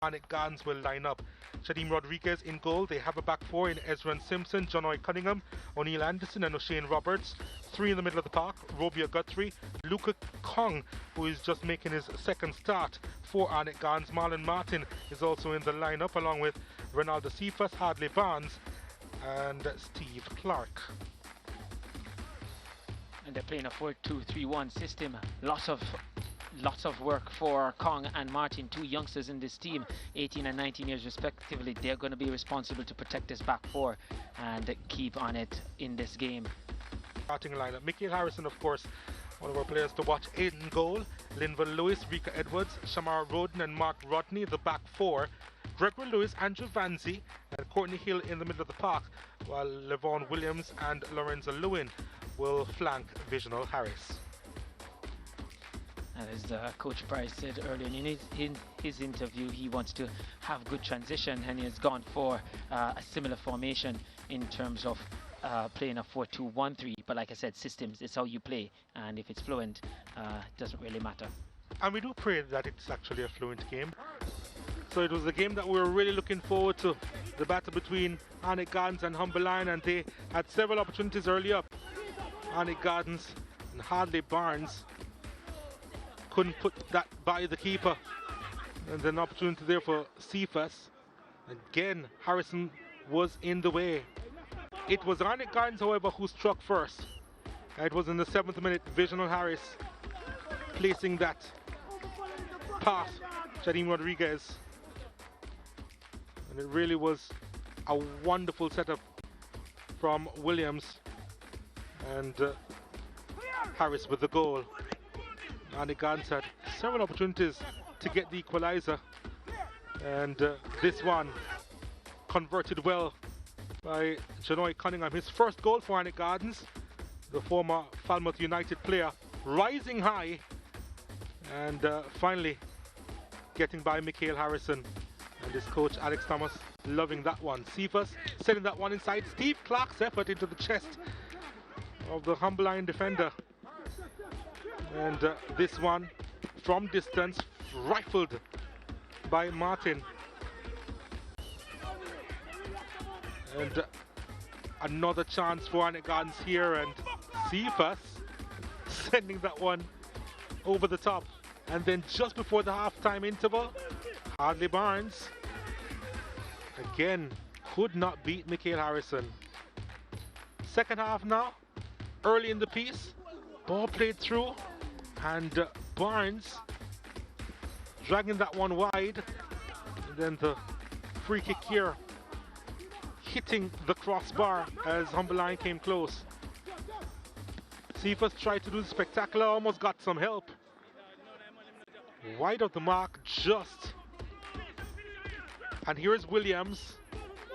Arnett Gardens will line up. Shadim Rodriguez in goal. They have a back four in Ezra Simpson, John Oy Cunningham, O'Neill Anderson and O'Shane Roberts. Three in the middle of the park, Robia Guthrie, Luca Kong, who is just making his second start for Arnett Gardens. Marlon Martin is also in the lineup along with Ronaldo Cephas, Hadley Barnes and Steve Clark. And they're playing a 4-2-3-1 system. Lots of work for Kong and Martin, two youngsters in this team, 18 and 19 years respectively. They're going to be responsible to protect this back four and keep on it in this game. Starting lineup, Michael Harrison, of course, one of our players to watch. In goal, Linville Lewis, Rika Edwards, Shamar Roden and Mark Rodney, the back four. Gregory Lewis, Andrew Vanzi and Courtney Hill in the middle of the park, while Levon Williams and Lorenzo Lewin will flank Visional Harris. And as Coach Price said earlier in his interview, he wants to have good transition, and he has gone for a similar formation in terms of playing a 4-2-1-3. But like I said, systems is how you play, and if it's fluent, it doesn't really matter. And we do pray that it's actually a fluent game. So it was a game that we were really looking forward to, the battle between Arnett Gardens and Humber Lion, and they had several opportunities early up. Arnett Gardens and Hadley Barnes couldn't put that by the keeper, and an opportunity there for Cephas. Again, Harrison was in the way. It was Arnett Gardens, however, who struck first. It was in the 7th minute, Visional Harris placing that pass, Shadim Rodriguez. And it really was a wonderful setup from Williams, and Harris with the goal. Arnett Gardens had several opportunities to get the equalizer, and this one converted well by Janoy Cunningham. His first goal for Arnett Gardens, the former Falmouth United player, rising high and finally getting by Michael Harrison, and his coach Alex Thomas loving that one. Cephas sending that one inside. Steve Clark's effort into the chest of the Humber Lion defender, and this one from distance rifled by Martin, and another chance for Arnett Gardens here, and Cephas sending that one over the top. And then just before the half-time interval, Hadley Barnes again could not beat Michael Harrison. Second half now, early in the piece, ball played through, and Barnes dragging that one wide, and then the free kick here hitting the crossbar as Humber Lion came close. Cephas tried to do the spectacular, almost got some help. Wide of the mark just. And here is Williams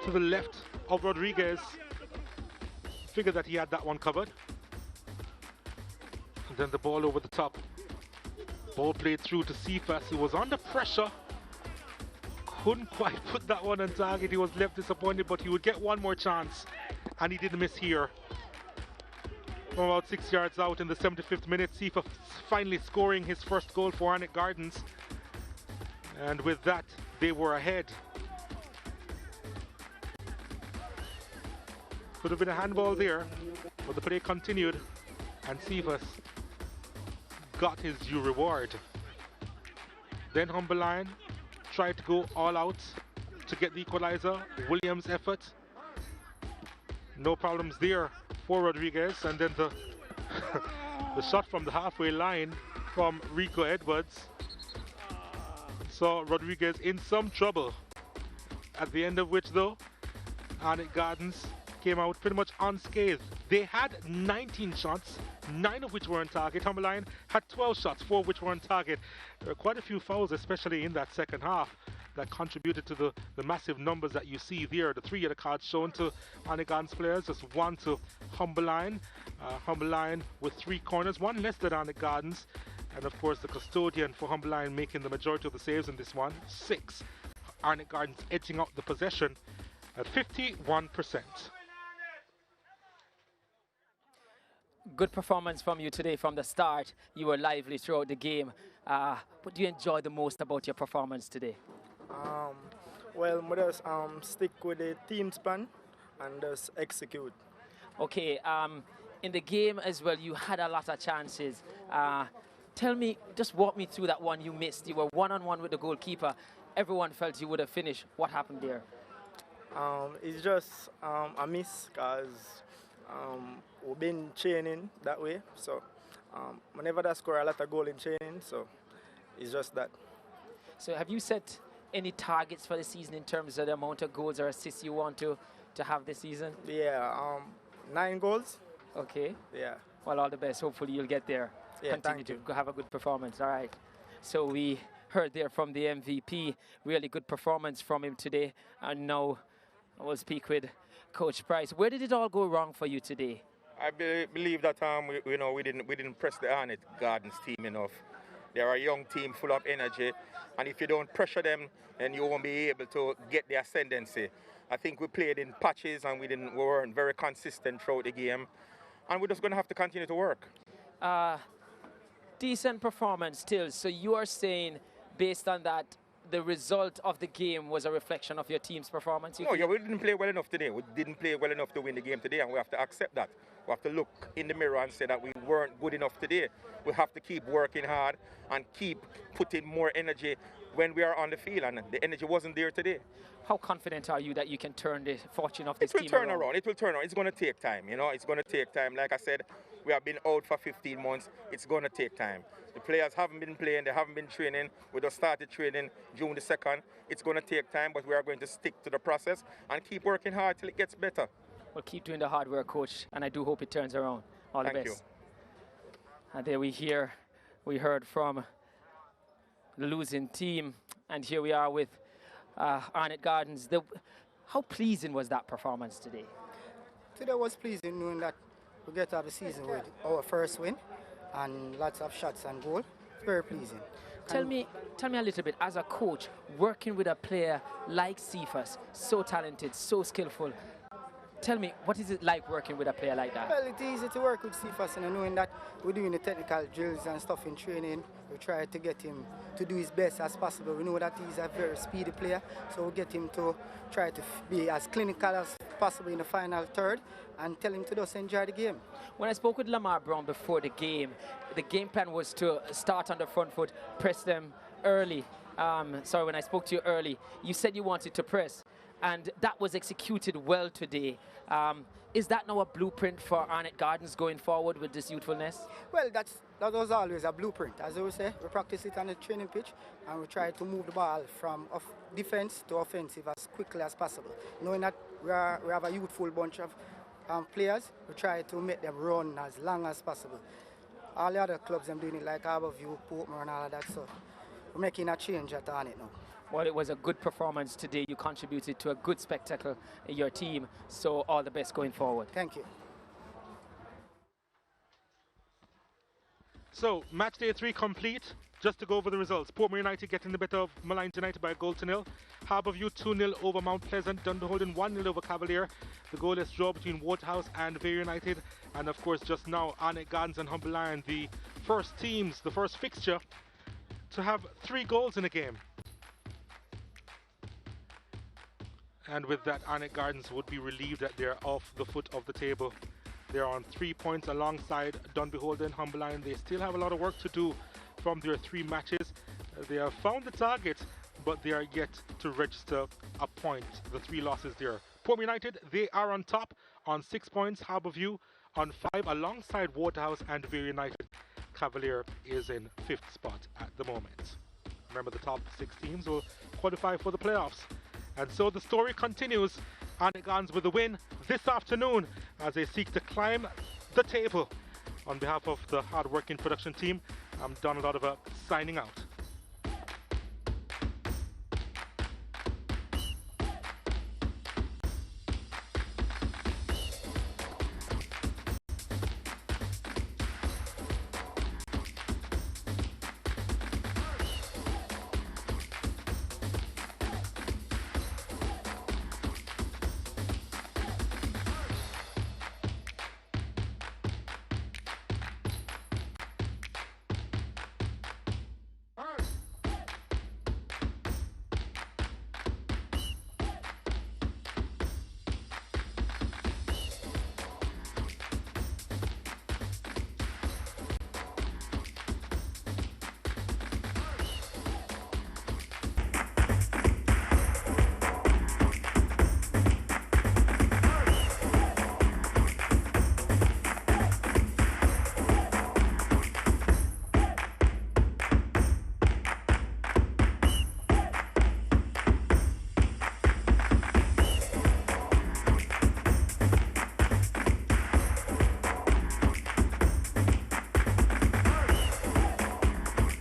to the left of Rodriguez. Figured that he had that one covered. And then the ball over the top. Ball played through to Cephas. He was under pressure. Couldn't quite put that one on target. He was left disappointed, but he would get one more chance. And he didn't miss here. From about 6 yards out in the 75th minute, Cephas finally scoring his first goal for Arnett Gardens. And with that, they were ahead. Could have been a handball there, but the play continued, and Cephas got his due reward. Then Humber Lion tried to go all out to get the equalizer. Williams' effort, no problems there for Rodriguez, and then the the shot from the halfway line from Rico Edwards saw Rodriguez in some trouble, at the end of which though Arnett Gardens came out pretty much unscathed. They had 19 shots, 9 of which were on target. Humber Lion had 12 shots, 4 of which were on target. There were quite a few fouls, especially in that second half, that contributed to the massive numbers that you see there. The 3 yellow cards shown to Arnett Gardens players, just 1 to Humber Lion. Humber Lion with 3 corners, 1 less than Arnett Gardens. And of course the custodian for Humber Lion making the majority of the saves in this one, 6. Arnett Gardens edging out the possession at 51%. Good performance from you today from the start. You were lively throughout the game. What do you enjoy the most about your performance today? Well, we just stick with the team's plan and just execute. Okay, in the game as well, you had a lot of chances. Tell me, just walk me through that one you missed. You were one-on-one with the goalkeeper. Everyone felt you would have finished. What happened there? It's just a miss because we've been training that way. So whenever I score a lot of goal in training, so it's just that. So have you set any targets for the season in terms of the amount of goals or assists you want to have this season? Yeah, 9 goals. Okay. Yeah. Well, all the best. Hopefully you'll get there. Yeah, Continue to have a good performance. All right. So we heard there from the MVP. Really good performance from him today. And now we'll speak with Coach Price. Where did it all go wrong for you today? I believe that we didn't press the Arnett Gardens team enough. They are a young team full of energy, and if you don't pressure them, then you won't be able to get the ascendancy. I think we played in patches and we weren't very consistent throughout the game, and we're just going to have to continue to work. Decent performance still. So you are saying, based on that, the result of the game was a reflection of your team's performance? No, yeah, we didn't play well enough today. We didn't play well enough to win the game today, and we have to accept that. We have to look in the mirror and say that we weren't good enough today. We have to keep working hard and keep putting more energy when we are on the field, and the energy wasn't there today. How confident are you that you can turn the fortune of this team around? It will turn around. It's going to take time, It's going to take time. Like I said, we have been out for 15 months. It's going to take time. The players haven't been playing. They haven't been training. We just started training June the 2nd. It's going to take time, but we are going to stick to the process and keep working hard till it gets better. Well, keep doing the hard work, Coach, and I do hope it turns around. All the best. Thank you. And there we heard from the losing team, and here we are with Arnett Gardens. How pleasing was that performance today? Today was pleasing, knowing that we get to have a season with our first win and lots of shots and goal. Very pleasing. Tell me a little bit, as a coach, working with a player like Cephas, so talented, so skillful. Tell me, what is it like working with a player like that? Well, it's easy to work with Cephas, and knowing that we're doing the technical drills and stuff in training. We try to get him to do his best as possible. We know that he's a very speedy player, so we get him to try to be as clinical as possible in the final third and tell him to just enjoy the game. When I spoke with Lamar Brown before the game plan was to start on the front foot, press them early. When I spoke to you early, you said you wanted to press, and that was executed well today. Is that now a blueprint for Arnett Gardens going forward with this youthfulness? Well, that was always a blueprint. As I would say, we practice it on the training pitch, and we try to move the ball from defense to offensive as quickly as possible. Knowing that we have a youthful bunch of players, we try to make them run as long as possible. All the other clubs, I'm doing it like Harborview, Portmore, and all of that. So we're making a change at Arnett now. Well, it was a good performance today. You contributed to a good spectacle in your team. So all the best going forward. Thank you. So match day 3 complete. Just to go over the results, Portmore United getting the better of Malines United by a goal to nil. Harborview 2-0 over Mount Pleasant. Dunderholden 1-0 over Cavalier. The goalless draw between Waterhouse and Vere United. And of course just now Arnett Gardens and Humble Lion, the first teams, the first fixture to have 3 goals in a game. And with that, Arnett Gardens would be relieved that they're off the foot of the table. They're on 3 points alongside Dunderholden, Humble Lion. They still have a lot of work to do from their 3 matches. They have found the target, but they are yet to register a point. The 3 losses there. Portmore United, they are on top on 6 points. Harborview on 5 alongside Waterhouse and Vere United. Cavalier is in 5th spot at the moment. Remember, the top 6 teams will qualify for the playoffs. And so the story continues. Arnett Gardens with a win this afternoon as they seek to climb the table. On behalf of the hard-working production team, I'm Donald Oliver signing out.